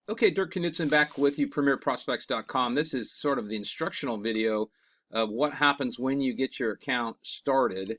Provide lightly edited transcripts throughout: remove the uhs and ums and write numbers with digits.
Okay, Dirk Knudsen back with you, PremierProspects.com. This is sort of the instructional video of what happens when you get your account started.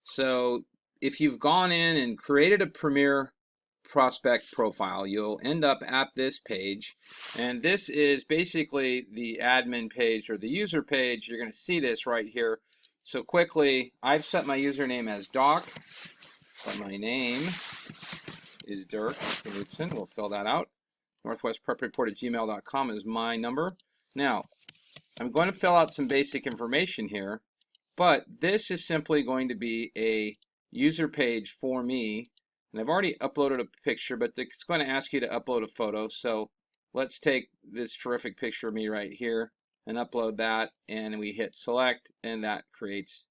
So if you've gone in and created a Premier Prospect profile, you'll end up at this page. And this is basically the admin page or the user page. You're going to see this right here. So quickly, I've set my username as Doc, but my name is Dirk Knudsen. We'll fill that out. northwestprepreport@gmail.com is my number. Now, I'm going to fill out some basic information here, but this is simply going to be a user page for me. And I've already uploaded a picture, but it's going to ask you to upload a photo. So let's take this terrific picture of me right here and upload that, and we hit select, and that creates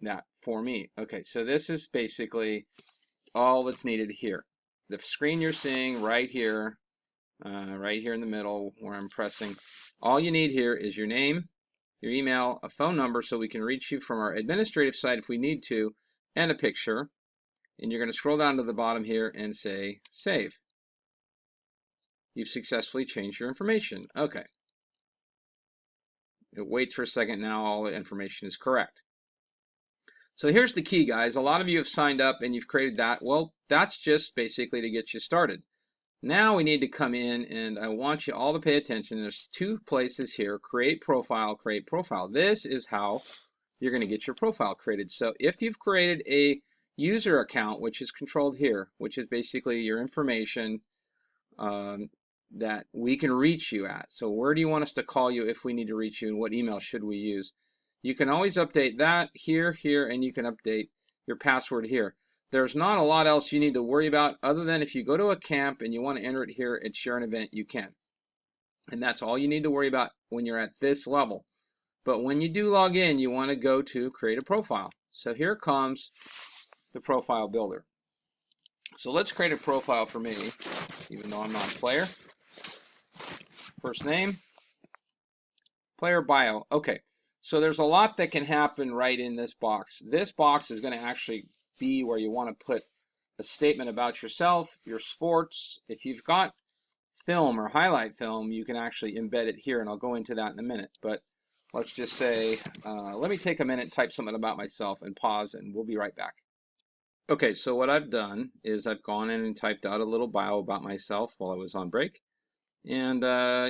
that for me. Okay, so this is basically all that's needed here. The screen you're seeing right here in the middle where I'm pressing. All you need here is your name, your email, a phone number so we can reach you from our administrative site if we need to, and a picture. And you're going to scroll down to the bottom here and say save. You've successfully changed your information. Okay. It waits for a second. Now all the information is correct. So here's the key, guys. A lot of you have signed up and you've created that. Well, that's just basically to get you started. Now we need to come in, and I want you all to pay attention. There's two places here, create profile, create profile. This is how you're going to get your profile created. So if you've created a user account, which is controlled here, which is basically your information that we can reach you at. So where do you want us to call you if we need to reach you, and what email should we use? You can always update that here, and you can update your password here. There's not a lot else you need to worry about other than if you go to a camp and you want to enter it here at share an event, you can. And that's all you need to worry about when you're at this level. But when you do log in, you want to go to create a profile. So here comes the profile builder. So let's create a profile for me, even though I'm not a player. First name, player bio. Okay, so there's a lot that can happen right in this box. This box is going to actually be where you want to put a statement about yourself, your sports. If you've got film or highlight film, you can actually embed it here, and I'll go into that in a minute. But let's just say, let me take a minute and type something about myself and pause, and we'll be right back. Okay, so what I've done is I've gone in and typed out a little bio about myself while I was on break. And,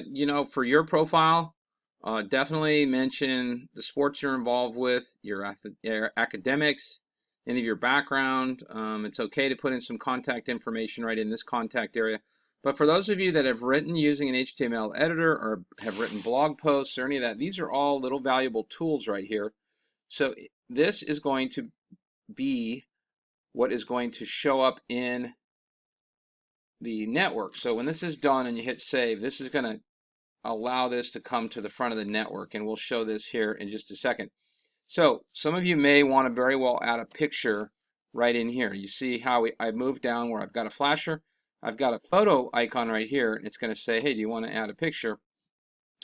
you know, for your profile, definitely mention the sports you're involved with, your academics, any of your background. It's okay to put in some contact information right in this contact area. But for those of you that have written using an HTML editor or have written blog posts or any of that, these are all little valuable tools right here. So this is going to be what is going to show up in the network. So when this is done and you hit save, this is going to allow this to come to the front of the network, and we'll show this here in just a second. So some of you may want to very well add a picture right in here. You see how I moved down where I've got a flasher. I've got a photo icon right here, and it's going to say, hey, do you want to add a picture?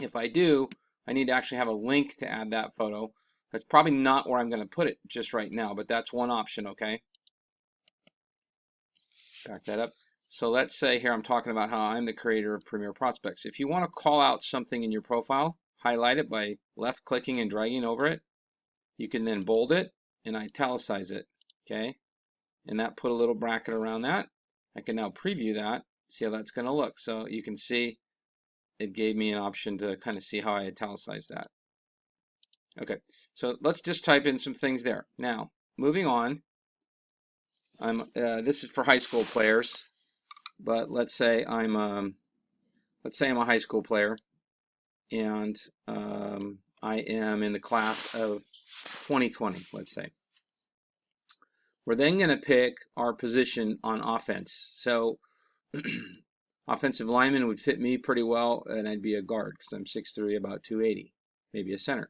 If I do, I need to actually have a link to add that photo. That's probably not where I'm going to put it just right now, but that's one option, okay? Back that up. So let's say here I'm talking about how I'm the creator of Premier Prospects. If you want to call out something in your profile, highlight it by left clicking and dragging over it. You can then bold it and italicize it, okay? And that put a little bracket around that. I can now preview that, see how that's going to look. So you can see it gave me an option to kind of see how I italicize that. Okay, so let's just type in some things there. Now, moving on, this is for high school players, but let's say I'm a high school player, and I am in the class of 2020, let's say. We're then going to pick our position on offense. So offensive lineman would fit me pretty well, and I'd be a guard because I'm 6'3", about 280. Maybe a center.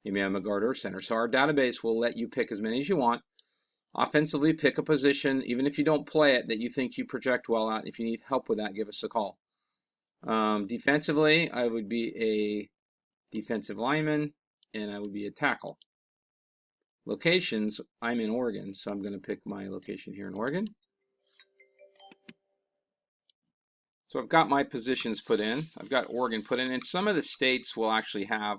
Maybe I'm a guard or center. So our database will let you pick as many as you want. Offensively, pick a position, even if you don't play it, that you think you project well at. If you need help with that, give us a call. Defensively, I would be a defensive lineman, and I would be a tackle. Locations, I'm in Oregon, so I'm going to pick my location here in Oregon. So I've got my positions put in. I've got Oregon put in, and some of the states will actually have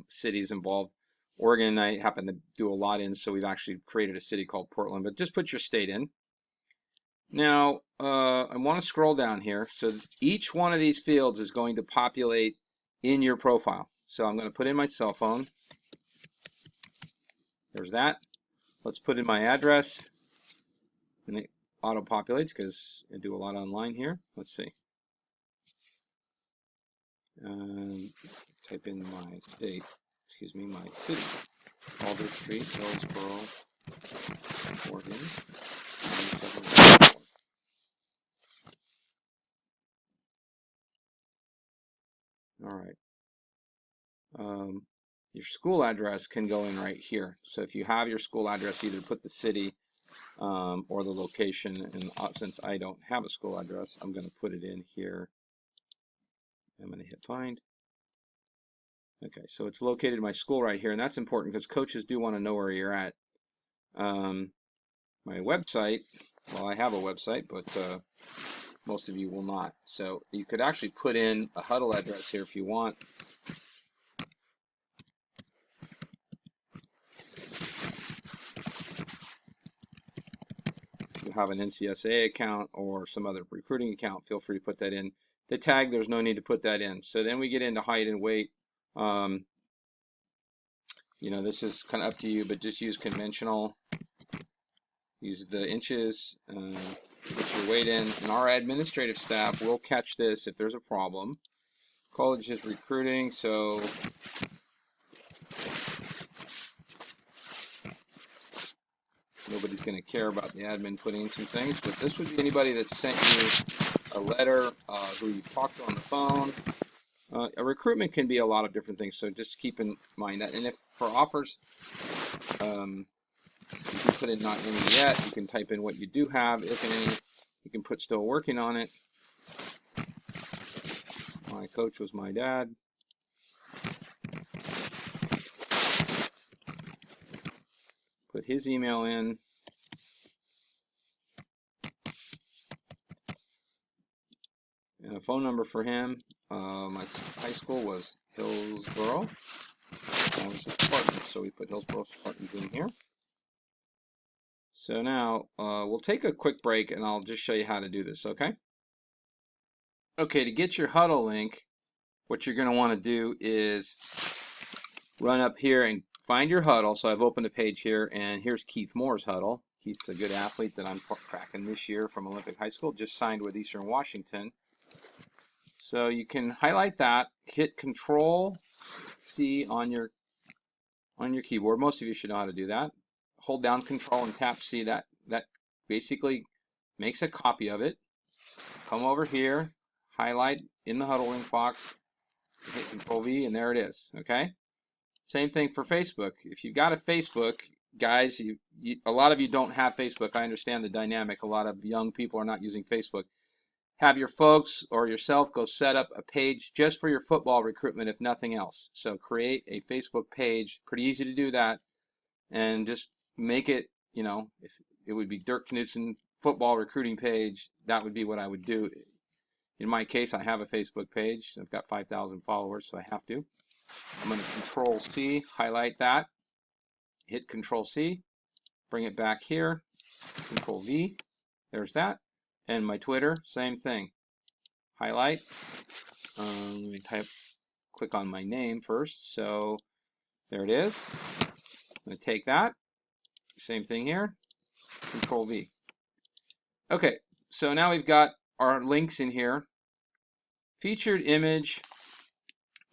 cities involved. Oregon, I happen to do a lot in, so we've actually created a city called Portland, but just put your state in. Now, I want to scroll down here. So each one of these fields is going to populate in your profile. So I'm going to put in my cell phone. There's that. Let's put in my address. And it auto-populates because I do a lot online here. Let's see. Type in my state, excuse me, my city. Alder Street, Hillsboro, Oregon, 9704. All right. Your school address can go in right here. So if you have your school address, either put the city or the location. And since I don't have a school address, I'm going to put it in here. I'm going to hit find. Okay, so it's located in my school right here, and that's important because coaches do want to know where you're at. My website, well, I have a website, but most of you will not. So you could actually put in a Huddle address here if you want. If you have an NCSA account or some other recruiting account, feel free to put that in. The tag, there's no need to put that in. So then we get into height and weight. You know, this is kind of up to you, but just use conventional. Use the inches, put your weight in, and our administrative staff will catch this if there's a problem. College is recruiting, so nobody's going to care about the admin putting in some things, but this would be anybody that sent you a letter, who you talked to on the phone. A recruitment can be a lot of different things, so just keep in mind that. And if for offers, you can put in not any yet. You can type in what you do have, if any. You can put still working on it. My coach was my dad. Put his email in. And a phone number for him. My high school was Hillsboro. I was a Spartan, so we put Hillsboro Spartans in here. So now we'll take a quick break and I'll just show you how to do this, okay? Okay, to get your Huddle link, what you're going to want to do is run up here and find your Huddle. So I've opened a page here, and here's Keith Moore's Huddle. Keith's a good athlete that I'm tracking this year from Olympic High School, just signed with Eastern Washington. So you can highlight that, hit Control-C on your keyboard. Most of you should know how to do that. Hold down Control and tap C. That basically makes a copy of it. Come over here, highlight in the Huddle link box, hit Control-V, and there it is. Okay. Same thing for Facebook. If you've got a Facebook, guys, a lot of you don't have Facebook. I understand the dynamic. A lot of young people are not using Facebook. Have your folks or yourself go set up a page just for your football recruitment, if nothing else. So create a Facebook page. Pretty easy to do that, and just make it, you know, if it would be Dirk Knudsen football recruiting page, that would be what I would do. In my case, I have a Facebook page. I've got 5,000 followers, so I have to. I'm going to Control-C, highlight that, hit Control-C, bring it back here, Control-V, there's that. And my Twitter, same thing. Highlight. Let me click on my name first. So there it is. I'm going to take that. Same thing here. Control-V. Okay, so now we've got our links in here. Featured image.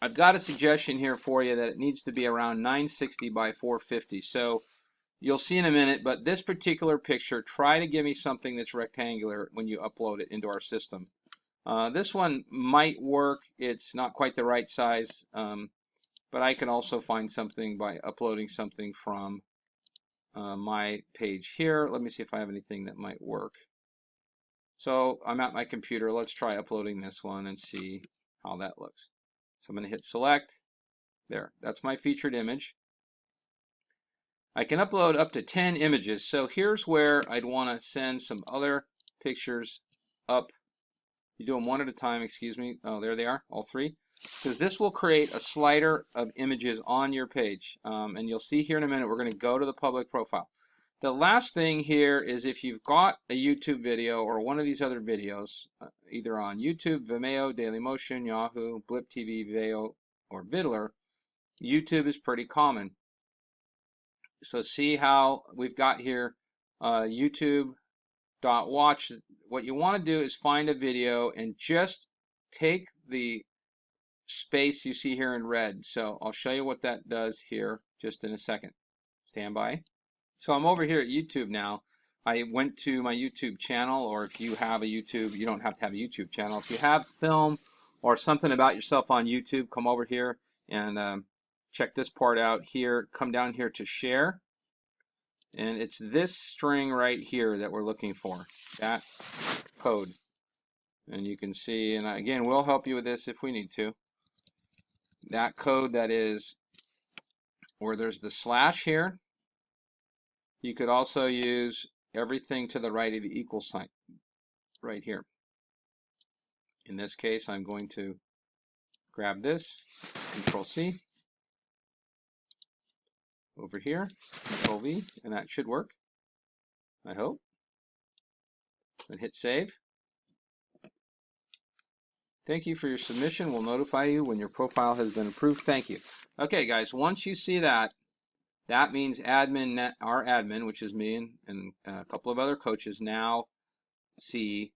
I've got a suggestion here for you that it needs to be around 960 by 450. So you'll see in a minute, but this particular picture, try to give me something that's rectangular when you upload it into our system. This one might work. It's not quite the right size, but I can also find something by uploading something from my page here. Let me see if I have anything that might work. So I'm at my computer. Let's try uploading this one and see how that looks. So I'm going to hit select. There, that's my featured image. I can upload up to 10 images. So here's where I'd want to send some other pictures up You do them one at a time, excuse me. Oh, there they are, all three. Because this will create a slider of images on your page. And you'll see here in a minute, we're going to go to the public profile. The last thing here is if you've got a YouTube video or one of these other videos, either on YouTube, Vimeo, Dailymotion, Yahoo, Blip TV, Veo, or Viddler, YouTube is pretty common. So see how we've got here YouTube.watch. What you want to do is find a video and just take the space you see here in red. So I'll show you what that does here just in a second. Stand by. So I'm over here at YouTube now. I went to my YouTube channel, or if you have a YouTube, you don't have to have a YouTube channel. If you have film or something about yourself on YouTube, come over here and check this part out here. Come down here to share. And it's this string right here that we're looking for, that code. And you can see, and again, we'll help you with this if we need to. That code that is where there's the slash here. You could also use everything to the right of the equal sign right here. In this case, I'm going to grab this, Control C, over here, Control V, and that should work, I hope. And hit save. Thank you for your submission. We'll notify you when your profile has been approved. Thank you. Okay, guys, once you see that, that means admin, our admin, which is me and a couple of other coaches, now see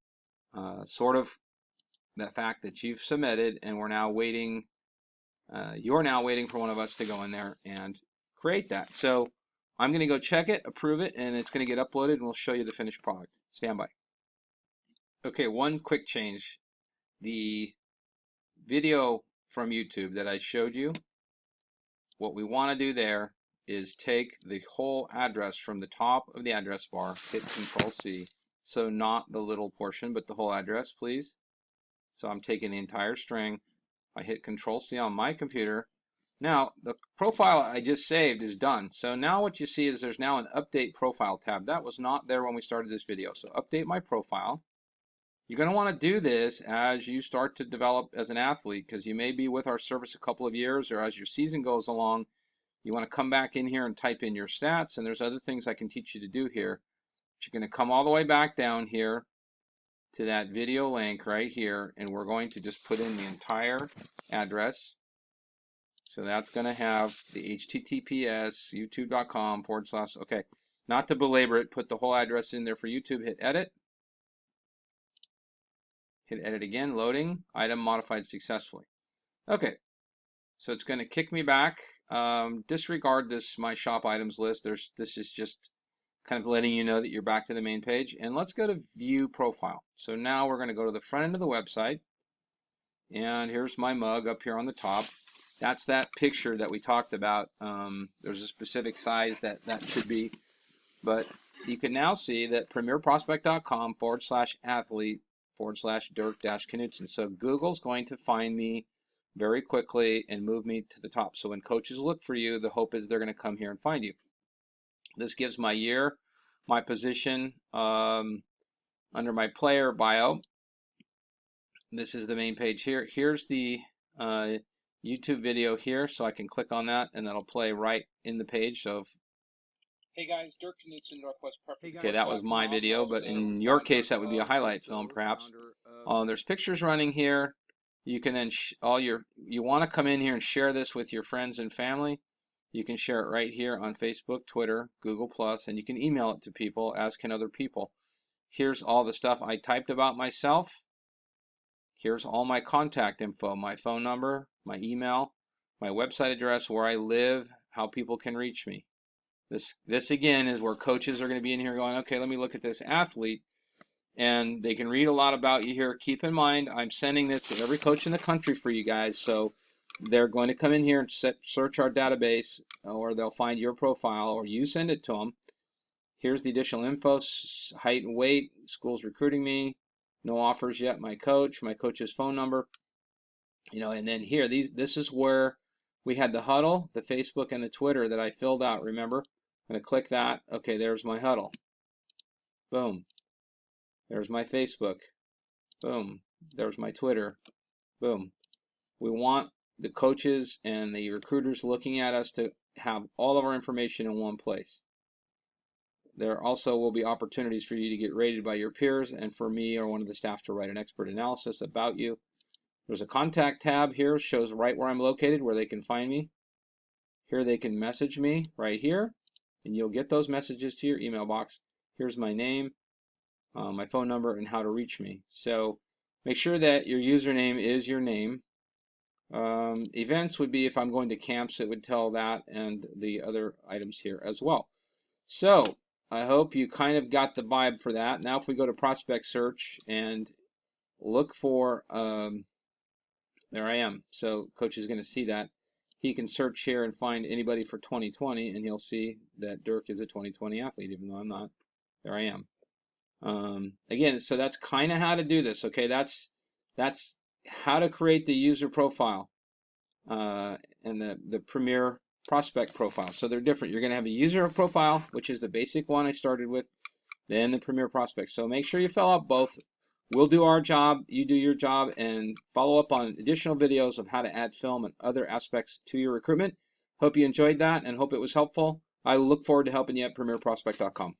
sort of the fact that you've submitted, and we're now waiting. You're now waiting for one of us to go in there and create that. So I'm going to go check it, approve it, and it's going to get uploaded, and we'll show you the finished product. Stand by. Okay, one quick change. The video from YouTube that I showed you, what we want to do there is take the whole address from the top of the address bar, hit Control C, so not the little portion, but the whole address, please. So I'm taking the entire string. I hit Control C on my computer. Now, the profile I just saved is done. So now what you see is there's now an Update Profile tab. That was not there when we started this video. So update my profile. You're going to want to do this as you start to develop as an athlete, because you may be with our service a couple of years, or as your season goes along, you want to come back in here and type in your stats, and there's other things I can teach you to do here. But you're going to come all the way back down here to that video link right here, and we're going to just put in the entire address. So that's going to have the HTTPS, youtube.com / okay, not to belabor it, put the whole address in there for YouTube, hit edit. Hit edit again, loading, item modified successfully. Okay, so it's going to kick me back. Disregard this, my shop items list. This is just kind of letting you know that you're back to the main page. And let's go to view profile. So now we're going to go to the front end of the website. And here's my mug up here on the top. That's that picture that we talked about. There's a specific size that should be. But you can now see that premierprospect.com / athlete / Dirk-Knudsen. So Google's going to find me very quickly and move me to the top. So when coaches look for you, the hope is they're going to come here and find you. This gives my year, my position under my player bio. This is the main page here. Here's the YouTube video here, so I can click on that and that'll play right in the page. So hey guys, Dirk Knudsen, Northwest Prep. Okay, that was my video, but in your case, that would be a highlight film, perhaps. There's pictures running here. You can then you want to come in here and share this with your friends and family. You can share it right here on Facebook, Twitter, Google+, and you can email it to people, as can other people. Here's all the stuff I typed about myself. Here's all my contact info, my phone number, my email, my website address, where I live, how people can reach me. This again is where coaches are going to be in here going, okay, let me look at this athlete, and they can read a lot about you here. Keep in mind, I'm sending this to every coach in the country for you guys, so they're going to come in here and search our database, or they'll find your profile, or you send it to them. Here's the additional info: height and weight, schools recruiting me, no offers yet, my coach's phone number, and then here, this is where we had the Huddle, the Facebook, and the Twitter that I filled out, remember? I'm going to click that. Okay, there's my Huddle. Boom. There's my Facebook. Boom. There's my Twitter. Boom. We want the coaches and the recruiters looking at us to have all of our information in one place. There also will be opportunities for you to get rated by your peers and for me or one of the staff to write an expert analysis about you. There's a contact tab here, shows right where I'm located, where they can find me. Here they can message me right here, and you'll get those messages to your email box. Here's my name, my phone number, and how to reach me. So make sure that your username is your name. Events would be if I'm going to camps, it would tell that and the other items here as well. So I hope you kind of got the vibe for that. Now if we go to prospect search and look for, there I am. So coach is going to see that. He can search here and find anybody for 2020, and he'll see that Dirk is a 2020 athlete, even though I'm not. There I am. Again, so that's kind of how to do this. Okay, that's how to create the user profile and the Premier prospect profile. So they're different. You're going to have a user profile, which is the basic one I started with, then the Premier prospect. So make sure you fill out both. We'll do our job, you do your job, and follow up on additional videos of how to add film and other aspects to your recruitment. Hope you enjoyed that and hope it was helpful. I look forward to helping you at premierprospect.com.